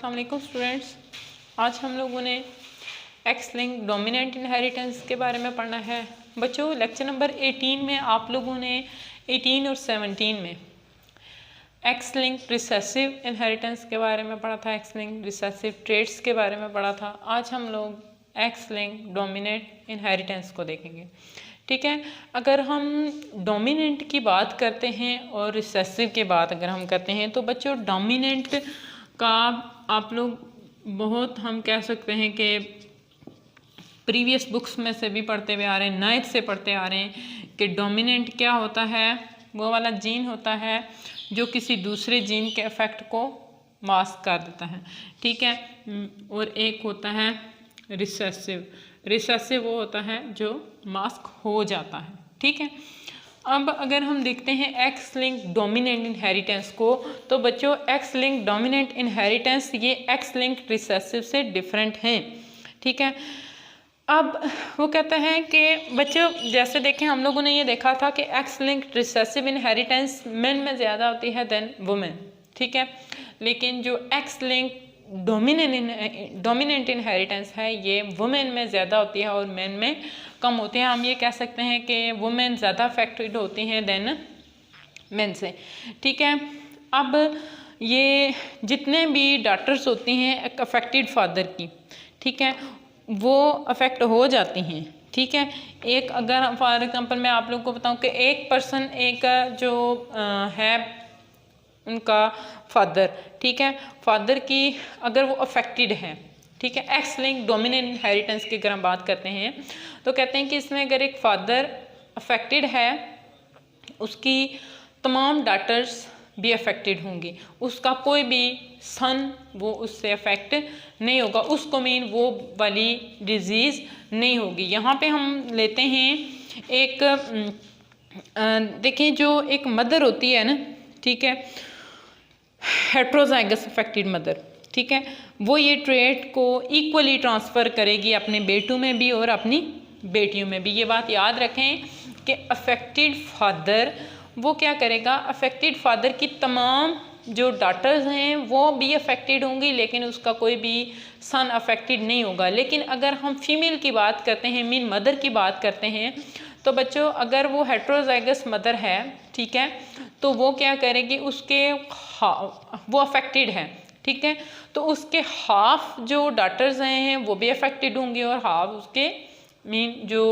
अस्सलाम वालेकुम स्टूडेंट्स। आज हम लोगों ने एक्स लिंक डोमिनेंट इनहेरिटेंस के बारे में पढ़ना है। बच्चों, लेक्चर नंबर 18 में आप लोगों ने 18 और 17 में एक्स लिंक रिसेसिव इनहेरिटेंस के बारे में पढ़ा था, एक्स लिंक रिसेसिव ट्रेट्स के बारे में पढ़ा था। आज हम लोग एक्स लिंक डोमिनेंट इनहेरिटेंस को देखेंगे। ठीक है, अगर हम डोमिनेंट की बात करते हैं और रिसेसिव की बात अगर हम करते हैं तो बच्चों डोमिनेंट का आप लोग बहुत हम कह सकते हैं कि प्रीवियस बुक्स में से भी पढ़ते हुए आ रहे हैं, 9th से पढ़ते आ रहे हैं कि डोमिनेंट क्या होता है। वो वाला जीन होता है जो किसी दूसरे जीन के इफेक्ट को मास्क कर देता है। ठीक है, और एक होता है रिसेसिव। रिसेसिव वो होता है जो मास्क हो जाता है। ठीक है, अब अगर हम देखते हैं एक्स लिंक डोमिनेंट इनहेरिटेंस को, तो बच्चों एक्स लिंक डोमिनेंट इनहेरिटेंस ये एक्स लिंक रिसेसिव से डिफरेंट हैं। ठीक है, अब वो कहता है कि बच्चों जैसे देखें हम लोगों ने ये देखा था कि x link recessive inheritance main में ज़्यादा होती है देन वुमेन। ठीक है, लेकिन जो एक्स लिंक डोमिनेंट इनहेरिटेंस है ये वुमेन में ज़्यादा होती है और मेन में कम होती है। हम ये कह सकते हैं कि वुमेन ज़्यादा अफेक्टेड होती हैं देन मेन से। ठीक है, अब ये जितने भी डॉटर्स होती हैं एक अफेक्टेड फादर की, ठीक है, वो अफेक्ट हो जाती हैं। ठीक है, एक अगर फॉर एग्जांपल मैं आप लोगों को बताऊं कि एक पर्सन एक जो है उनका फादर, ठीक है, फादर की अगर वो अफेक्टेड है, ठीक है, एक्स लिंक डोमिनेंट इनहेरिटेंस की अगर हम बात करते हैं तो कहते हैं कि इसमें अगर एक फादर अफेक्टेड है उसकी तमाम डॉटर्स भी अफेक्टेड होंगी, उसका कोई भी सन वो उससे अफेक्ट नहीं होगा, उसको मीन वो वाली डिजीज़ नहीं होगी। यहाँ पे हम लेते हैं एक देखें जो एक मदर होती है ना, ठीक है, हेट्रोजाइगस अफेक्टेड मदर, ठीक है, वो ये ट्रेट को इक्वली ट्रांसफ़र करेगी अपने बेटों में भी और अपनी बेटियों में भी। ये बात याद रखें कि अफेक्टेड फादर वो क्या करेगा, अफेक्टेड फादर की तमाम जो डॉटर्स हैं वो भी अफेक्टेड होंगी लेकिन उसका कोई भी सन अफेक्टेड नहीं होगा। लेकिन अगर हम फीमेल की बात करते हैं, मीन मदर की बात करते हैं, तो बच्चों अगर वो हेट्रोजाइगस मदर है, ठीक है, तो वो क्या करेगी, उसके वो अफेक्टेड है, ठीक है, तो उसके हाफ जो डॉटर्स हैं वो भी अफेक्टेड होंगे और हाफ उसके मीन जो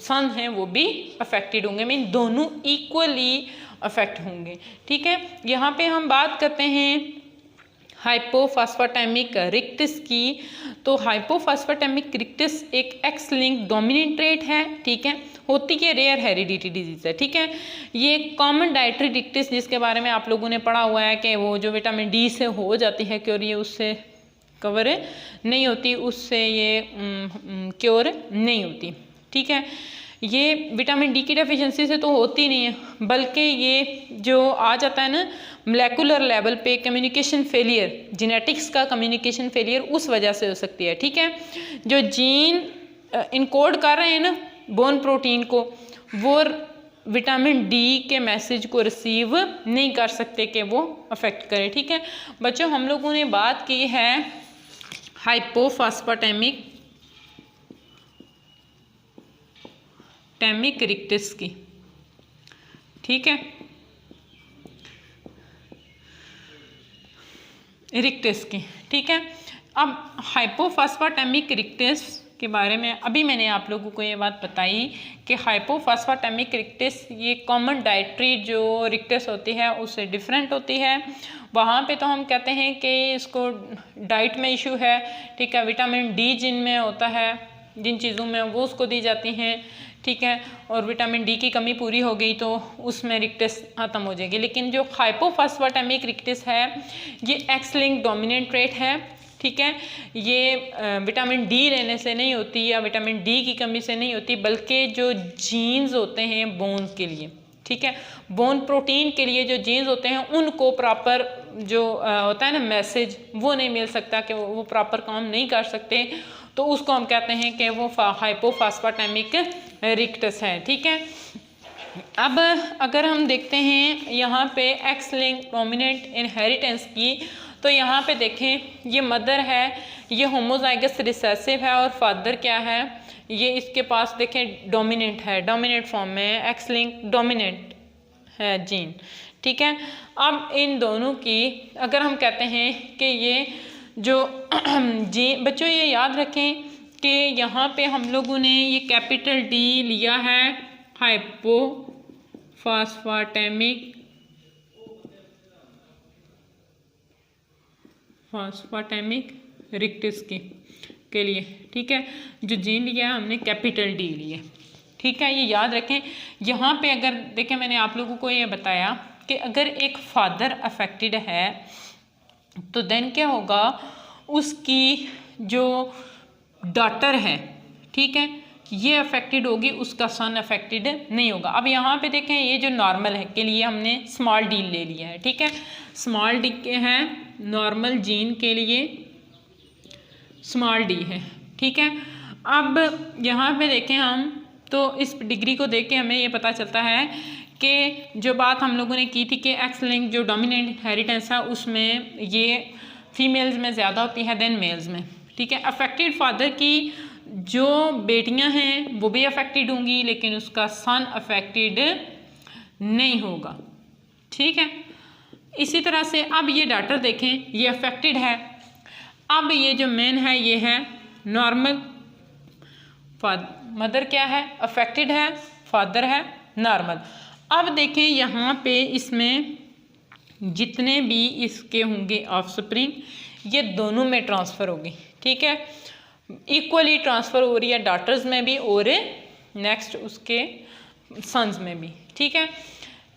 सन हैं वो भी अफेक्टेड होंगे, मीन दोनों इक्वली अफेक्ट होंगे। ठीक है, यहाँ पे हम बात करते हैं हाइपोफॉस्फेटेमिक रिक्टिस की, तो हाइपोफॉस्फेटेमिक रिक्टिस एक एक्स लिंक डोमिनेंट ट्रेट है। ठीक है, होती है रेयर हेरिडिटी डिजीज है। ठीक है, ये कॉमन डाइटरी रिक्टिस जिसके बारे में आप लोगों ने पढ़ा हुआ है कि वो जो विटामिन डी से हो जाती है क्योर, ये उससे कवर नहीं होती, उससे ये क्योर नहीं होती। ठीक है, ये विटामिन डी की डेफिशिएंसी से तो होती नहीं है, बल्कि ये जो आ जाता है ना मोलेकुलर लेवल पे कम्युनिकेशन फेलियर, जेनेटिक्स का कम्युनिकेशन फेलियर उस वजह से हो सकती है। ठीक है, जो जीन इनकोड कर रहे हैं ना बोन प्रोटीन को, वो विटामिन डी के मैसेज को रिसीव नहीं कर सकते कि वो अफेक्ट करे। ठीक है बच्चों, हम लोगों ने बात की है हाइपोफॉस्फेटेमिक रिक्टिस की। ठीक है, रिक्टिस की। ठीक है, अब हाइपोफॉस्फेटेमिक रिक्टिस के बारे में अभी मैंने आप लोगों को ये बात बताई कि हाइपोफॉस्फेटेमिक रिक्टिस ये कॉमन डाइटरी जो रिक्टिस होती है उससे डिफरेंट होती है। वहाँ पे तो हम कहते हैं कि इसको डाइट में इशू है। ठीक है, विटामिन डी जिनमें होता है, जिन चीज़ों में वो उसको दी जाती हैं, ठीक है, और विटामिन डी की कमी पूरी हो गई तो उसमें रिक्टिस ख़त्म हो जाएगी। लेकिन जो हाइपोफॉस्फेटेमिक रिक्टिस है ये एक्स लिंक डोमिनेंट ट्रेट है। ठीक है, ये विटामिन डी लेने से नहीं होती या विटामिन डी की कमी से नहीं होती, बल्कि जो जीन्स होते हैं बोन्स के लिए, ठीक है, बोन प्रोटीन के लिए जो जीन्स होते हैं उनको प्रॉपर जो होता है ना मैसेज वो नहीं मिल सकता, कि वो प्रॉपर काम नहीं कर सकते, तो उसको हम कहते हैं कि वो हाइपोफॉस्फेटेमिक रिक्टिस है। ठीक है, अब अगर हम देखते हैं यहाँ पे एक्स लिंक डोमिनेंट इनहेरिटेंस की, तो यहाँ पे देखें ये मदर है, ये होमोजाइगस रिसेसिव है और फादर क्या है, ये इसके पास देखें डोमिनेंट है, डोमिनेंट फॉर्म में एक्स लिंक डोमिनेंट है जीन, ठीक है। अब इन दोनों की अगर हम कहते हैं कि ये जो जीन, बच्चों ये याद रखें कि यहाँ पे हम लोगों ने ये कैपिटल डी लिया है फास्फाटेमिक रिक्टिस के लिए, ठीक है। जो जीन लिया है हमने कैपिटल डी लिए, ठीक है। ये याद रखें। यहाँ पे अगर देखें मैंने आप लोगों को ये बताया कि अगर एक फादर अफेक्टेड है तो देन क्या होगा, उसकी जो डॉटर है, ठीक है, ये अफेक्टेड होगी, उसका सन अफेक्टेड नहीं होगा। अब यहाँ पे देखें ये जो नॉर्मल है के लिए हमने स्मॉल डी ले लिया है, ठीक है। स्मॉल डी के है नॉर्मल जीन के लिए स्मॉल डी है, ठीक है। अब यहाँ पे देखें हम तो इस डिग्री को देख के हमें ये पता चलता है कि जो बात हम लोगों ने की थी कि एक्स लिंक जो डोमिनेंट इनहेरिटेंस है उसमें ये फीमेल्स में ज़्यादा होती है देन मेल्स में, ठीक है। अफेक्टेड फादर की जो बेटियां हैं वो भी अफेक्टेड होंगी लेकिन उसका सन अफेक्टेड नहीं होगा, ठीक है। इसी तरह से अब ये डॉटर देखें ये अफेक्टेड है, अब ये जो मैन है ये है नॉर्मल, मदर क्या है अफेक्टेड है, फादर है नॉर्मल। अब देखें यहाँ पे इसमें जितने भी इसके होंगे ऑफस्प्रिंग ये दोनों में ट्रांसफ़र होगी, ठीक है। इक्वली ट्रांसफ़र हो रही है डॉटर्स में भी और नेक्स्ट उसके सन्स में भी, ठीक है।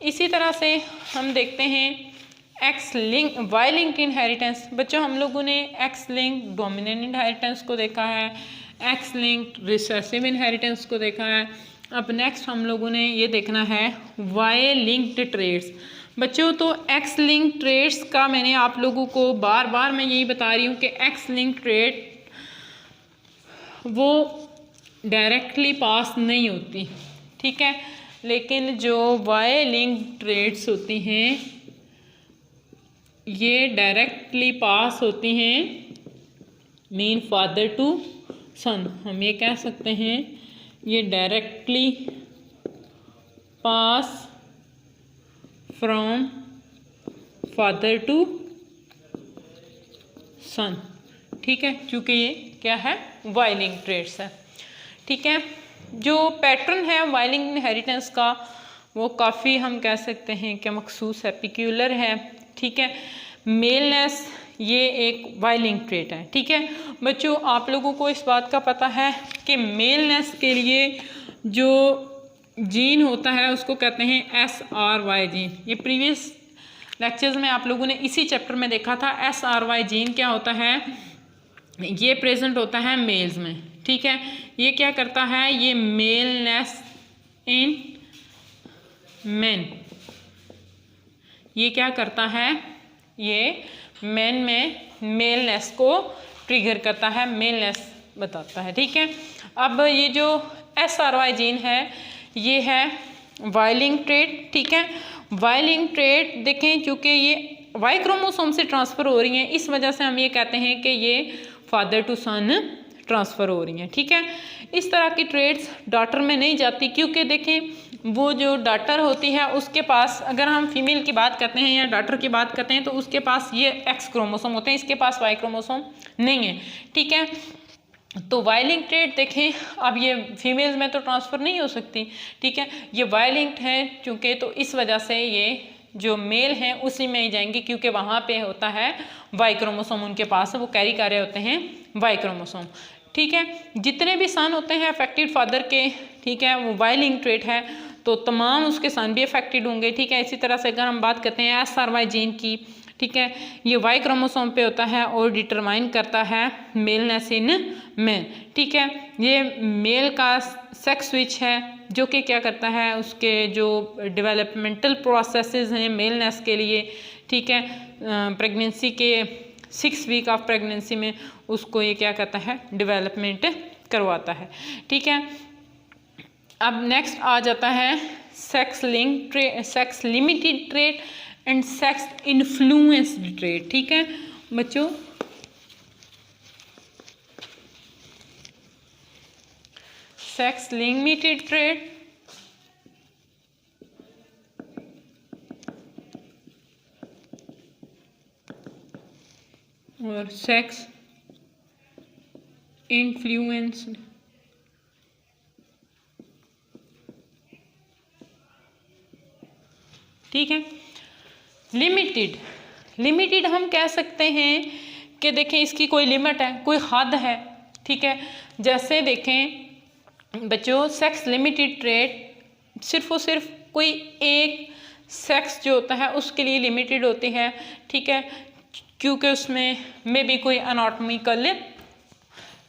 इसी तरह से हम देखते हैं X link Y link inheritance. बच्चों हम लोगों ने एक्स लिंक डोमिनेंट इनहेरिटेंस को देखा है, एक्स लिंक रिसेसिव इनहेरिटेंस को देखा है। अब नेक्स्ट हम लोगों ने ये देखना है वाई लिंक्ड ट्रेड्स। बच्चों तो एक्स लिंक ट्रेड्स का मैंने आप लोगों को बार बार मैं यही बता रही हूँ कि एक्स लिंक ट्रेड वो डायरेक्टली पास नहीं होती, ठीक है, लेकिन जो वाई लिंक ट्रेड्स होती हैं ये डायरेक्टली पास होती हैं, मीन फादर टू सन। हम ये कह सकते हैं ये directly pass from father to son, ठीक है, क्योंकि ये क्या है वाई लिंक ट्रेड्स है, ठीक है। जो पैटर्न है वाई लिंक इनहेरिटेंस का वो काफ़ी हम कह सकते हैं कि मखसूस है, पिक्यूलर है, ठीक है। मेलनेस ये एक वाई लिंक ट्रेट है, ठीक है। बच्चों आप लोगों को इस बात का पता है कि मेलनेस के लिए जो जीन होता है उसको कहते हैं SRY जीन। ये प्रीवियस लेक्चर्स में आप लोगों ने इसी चैप्टर में देखा था। SRY जीन क्या होता है, ये प्रेजेंट होता है मेल्स में, ठीक है। ये क्या करता है, ये मेलनेस इन मेन, ये क्या करता है, ये मेन में मेलनेस को ट्रिगर करता है, मेलनेस बताता है, ठीक है। अब ये जो SRY जीन है ये है वाई लिंक ट्रेट, ठीक है। वाई लिंक ट्रेट देखें चूँकि ये वाई क्रोमोसोम से ट्रांसफ़र हो रही हैं इस वजह से हम ये कहते हैं कि ये फादर टू सन ट्रांसफ़र हो रही हैं, ठीक है। इस तरह की ट्रेड्स डॉटर में नहीं जाती क्योंकि देखें वो जो डॉटर होती है उसके पास, अगर हम फीमेल की बात करते हैं या डॉटर की बात करते हैं तो उसके पास ये एक्स क्रोमोसोम होते हैं, इसके पास वाई क्रोमोसोम नहीं है, ठीक है। तो वाई लिंक ट्रेड देखें अब ये फीमेल्स में तो ट्रांसफ़र नहीं हो सकती, ठीक है, ये वाई लिंक्ड है चूँकि, तो इस वजह से ये जो मेल हैं उसी में ही जाएंगे क्योंकि वहाँ पे होता है वाई क्रोमोसोम उनके पास, वो कैरी कर रहे होते हैं वाई क्रोमोसोम, ठीक है। जितने भी सन होते हैं अफेक्टेड फादर के, ठीक है, वो वाई लिंक ट्रेट है तो तमाम उसके सन भी अफेक्टेड होंगे, ठीक है। इसी तरह से अगर हम बात करते हैं SRY जीन की, ठीक है, ये वाई क्रोमोसोम पे होता है और डिटरमाइन करता है मेलनेस इन मेन, ठीक है। ये मेल का सेक्स स्विच है जो कि क्या करता है, उसके जो डेवलपमेंटल प्रोसेसेस हैं मेलनेस के लिए, ठीक है, प्रेगनेंसी के 6 वीक ऑफ प्रेगनेंसी में उसको ये क्या करता है, डेवलपमेंट करवाता है, ठीक है। अब नेक्स्ट आ जाता है sex link trait, sex limited trait and sex influenced trait, ठीक है। बच्चों सेक्स लिमिटेड ट्रेट और सेक्स इन्फ्लुएंस्ड ठीक है। लिमिटेड हम कह सकते हैं कि देखें इसकी कोई लिमिट है, कोई हद है, ठीक है। जैसे देखें बच्चों सेक्स लिमिटेड ट्रेट सिर्फ और सिर्फ कोई एक सेक्स जो होता है उसके लिए लिमिटेड होती है, ठीक है, क्योंकि उसमें में भी कोई एनाटॉमिकल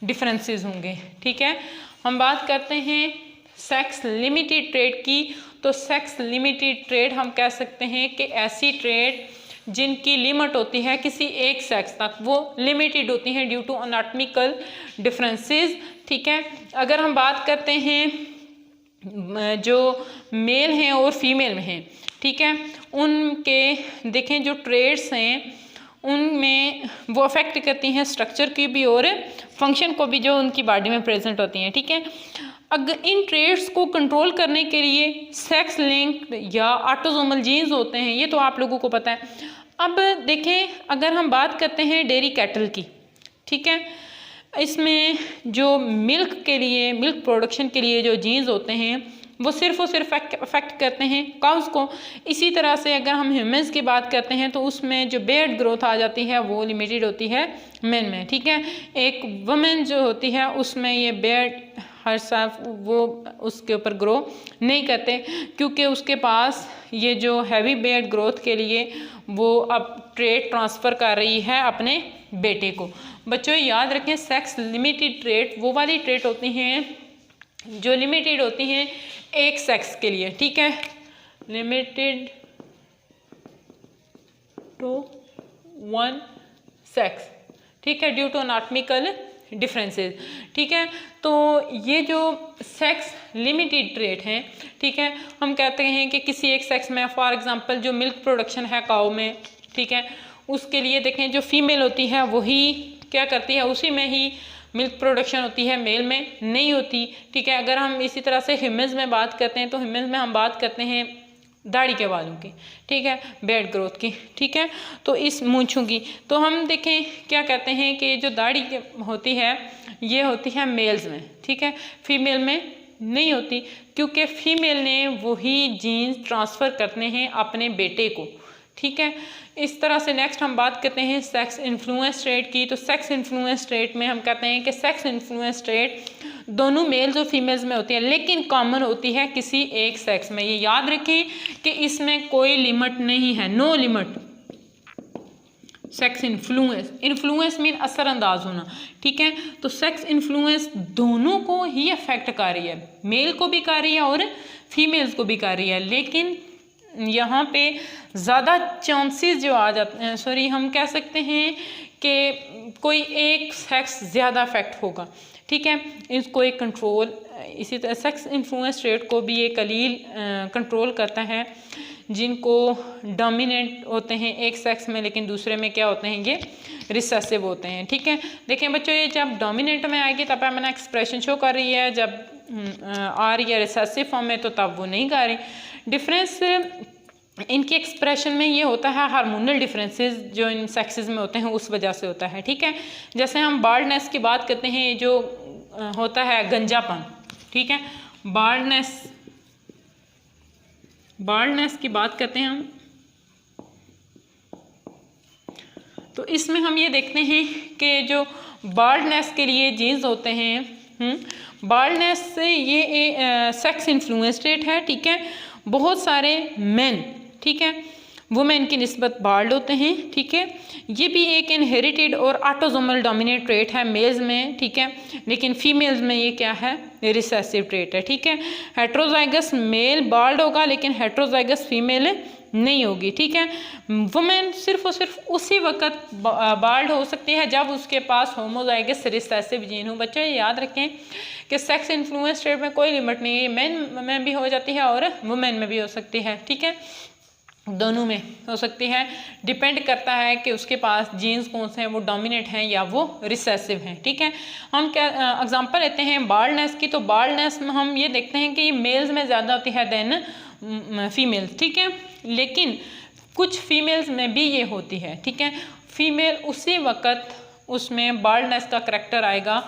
डिफरेंसेस होंगे, ठीक है। हम बात करते हैं सेक्स लिमिटेड ट्रेड की, तो सेक्स लिमिटेड ट्रेड हम कह सकते हैं कि ऐसी ट्रेड जिनकी लिमिट होती है किसी एक सेक्स तक, वो लिमिटेड होती हैं ड्यू टू एनाटॉमिकल डिफरेंसेस, ठीक है। अगर हम बात करते हैं जो मेल हैं और फीमेल में हैं, ठीक है, उनके देखें जो ट्रेड्स हैं उनमें वो अफेक्ट करती हैं स्ट्रक्चर की भी और फंक्शन को भी जो उनकी बॉडी में प्रेजेंट होती हैं, ठीक है। अगर इन ट्रेड्स को कंट्रोल करने के लिए सेक्स लिंक्ड या ऑटोसोमल जीन्स होते हैं, ये तो आप लोगों को पता है। अब देखें अगर हम बात करते हैं डेयरी कैटल की, ठीक है, इसमें जो मिल्क प्रोडक्शन के लिए जो जीन्स होते हैं वो सिर्फ और सिर्फ अफेक्ट करते हैं काउस को। इसी तरह से अगर हम ह्यूमन्स की बात करते हैं तो उसमें जो बेयर्ड ग्रोथ आ जाती है वो लिमिटेड होती है मेन में, ठीक है। एक वुमेन जो होती है उसमें ये बेयर्ड हर साफ वो उसके ऊपर ग्रो नहीं करते, क्योंकि उसके पास ये जो हैवी बेयर्ड ग्रोथ के लिए वो अब ट्रेट ट्रांसफ़र कर रही है अपने बेटे को। बच्चों याद रखें सेक्स लिमिटेड ट्रेट वो वाली ट्रेट होती हैं जो लिमिटेड होती हैं एक सेक्स के लिए, ठीक है, लिमिटेड टू वन सेक्स, ठीक है, ड्यू टू एनाटॉमिकल डिफरेंसेस, ठीक है। तो ये जो सेक्स लिमिटेड ट्रेट हैं, ठीक है, हम कहते हैं कि किसी एक सेक्स में फॉर एग्जांपल जो मिल्क प्रोडक्शन है काऊ में, ठीक है, उसके लिए देखें जो फीमेल होती है वही क्या करती है, उसी में ही मिल्क प्रोडक्शन होती है, मेल में नहीं होती, ठीक है। अगर हम इसी तरह से ह्यूमन्स में बात करते हैं तो ह्यूमन्स में हम बात करते हैं दाढ़ी के बालों की, ठीक है, बेयर्ड ग्रोथ की, ठीक है, तो इस मूंछों की। तो हम देखें क्या कहते हैं कि जो दाढ़ी होती है ये होती है मेल्स में, ठीक है, फीमेल में नहीं होती, क्योंकि फीमेल ने वही जीन्स ट्रांसफ़र करने हैं अपने बेटे को, ठीक है। इस तरह से नेक्स्ट हम बात करते हैं सेक्स इन्फ्लुएंस ट्रेट की। तो सेक्स इन्फ्लुएंस ट्रेट में हम कहते हैं कि सेक्स इन्फ्लुएंस ट्रेट दोनों मेल्स और फीमेल्स में होती है, लेकिन कॉमन होती है किसी एक सेक्स में। ये याद रखें कि इसमें कोई लिमिट नहीं है, no limit. Sex influence mean असरअंदाज होना, ठीक है। तो सेक्स इन्फ्लुएंस दोनों को ही अफेक्ट कर रही है, मेल को भी कर रही है और फीमेल्स को भी कर रही है, लेकिन यहाँ पे ज़्यादा चांसेस जो आ जाते हैं, सॉरी हम कह सकते हैं कि कोई एक सेक्स ज़्यादा अफेक्ट होगा, ठीक है। इसको एक कंट्रोल इसी तरह सेक्स इन्फ्लुएंस रेट को भी एक कलील कंट्रोल करता है, जिनको डोमिनेंट होते हैं एक सेक्स में लेकिन दूसरे में क्या होते हैं, ये रिसेसिव होते हैं, ठीक है। देखें बच्चों ये जब डोमिनेंट में आएगी तब मैंने एक्सप्रेशन शो कर रही है, जब आ रही है रिसेसिव फॉर्म में तो तब वो नहीं कर रही। डिफरेंस इनकी एक्सप्रेशन में ये होता है हार्मोनल डिफरेंसेस जो इन सेक्सेस में होते हैं उस वजह से होता है, ठीक है। जैसे हम बाल्डनेस की बात करते हैं, जो होता है गंजापन, ठीक है, बाल्डनेस की बात करते हैं हम, तो इसमें हम ये देखते हैं कि जो बाल्डनेस के लिए जीन्स होते हैं, बाल्डनेस से ये सेक्स इन्फ्लुएंस रेट है, ठीक है। बहुत सारे मेन, ठीक है, वुमेन की निस्बत बाल्ड होते हैं, ठीक है। ये भी एक इनहेरिटेड और ऑटोसोमल डोमिनेंट ट्रेट है मेल्स में, ठीक है, लेकिन फीमेल्स में ये क्या है, रिसेसिव ट्रेट है, ठीक है। हेट्रोजाइगस मेल बाल्ड होगा लेकिन हेट्रोजाइगस फीमेल नहीं होगी, ठीक है। वुमेन सिर्फ और सिर्फ उसी वक्त बाल्ड हो सकती है जब उसके पास होमोजाइगस रिसेसिव जीन हो। बच्चों ये याद रखें कि सेक्स इन्फ्लुएंस ट्रेट में कोई लिमिट नहीं है, मेन में भी हो जाती है और वुमेन में भी हो सकती है, ठीक है। दोनों में हो सकती है, डिपेंड करता है कि उसके पास जीन्स कौन से हैं, वो डोमिनेंट हैं या वो रिसेसिव हैं। ठीक है, हम क्या एग्जांपल लेते हैं बाल्डनेस की। तो बाल्डनेस में हम ये देखते हैं कि ये मेल्स में ज़्यादा होती है देन फीमेल्स। ठीक है, लेकिन कुछ फीमेल्स में भी ये होती है। ठीक है, फीमेल उसी वक्त उसमें बाल्डनेस का करैक्टर आएगा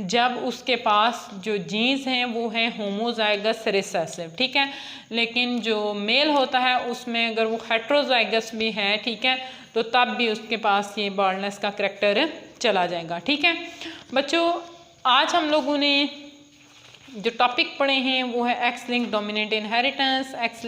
जब उसके पास जो जीन्स हैं वो हैं होमोजाइगस रिसेसिव। ठीक है, लेकिन जो मेल होता है उसमें अगर वो हेट्रोजाइगस भी है, ठीक है, तो तब भी उसके पास ये बाल्डनेस का करैक्टर चला जाएगा। ठीक है बच्चों, आज हम लोगों ने जो टॉपिक पढ़े हैं वो है x link dominant inheritance, x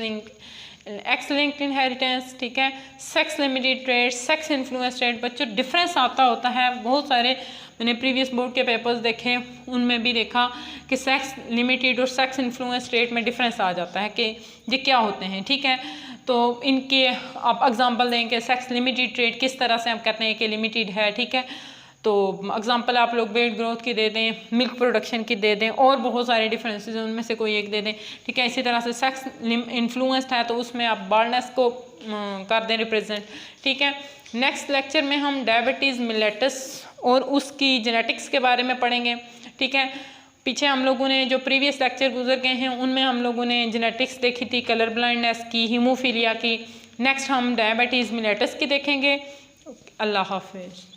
linked inheritance, ठीक है, sex limited trade, sex influence trade. बच्चों डिफरेंस आता होता है, बहुत सारे मैंने प्रीवियस बोर्ड के पेपर्स देखे, उनमें भी देखा कि सेक्स लिमिटेड और सेक्स इन्फ्लुएंस ट्रेड में डिफरेंस आ जाता है कि ये क्या होते हैं। ठीक है, तो इनके आप एग्जांपल दें कि सेक्स लिमिटेड ट्रेड किस तरह से हम कहते हैं कि लिमिटेड है। ठीक है, तो एग्जांपल आप लोग वेट ग्रोथ की दे दें, मिल्क प्रोडक्शन की दे दें, और बहुत सारे डिफरेंसेस हैं, उनमें से कोई एक दे दें। ठीक है, इसी तरह से सेक्स इन्फ्लुएंस्ड है तो उसमें आप बाल्डनेस को कर दें रिप्रेजेंट। ठीक है, नेक्स्ट लेक्चर में हम डायबिटीज़ मिलेटस और उसकी जेनेटिक्स के बारे में पढ़ेंगे। ठीक है, पीछे हम लोगों ने जो प्रीवियस लेक्चर गुजर गए हैं उनमें हम लोगों ने जेनेटिक्स देखी थी, कलर ब्लाइंडनेस की, हीमोफीलिया की। नेक्स्ट हम डायबिटीज़ मिलेटस की देखेंगे। अल्लाह हाफिज़।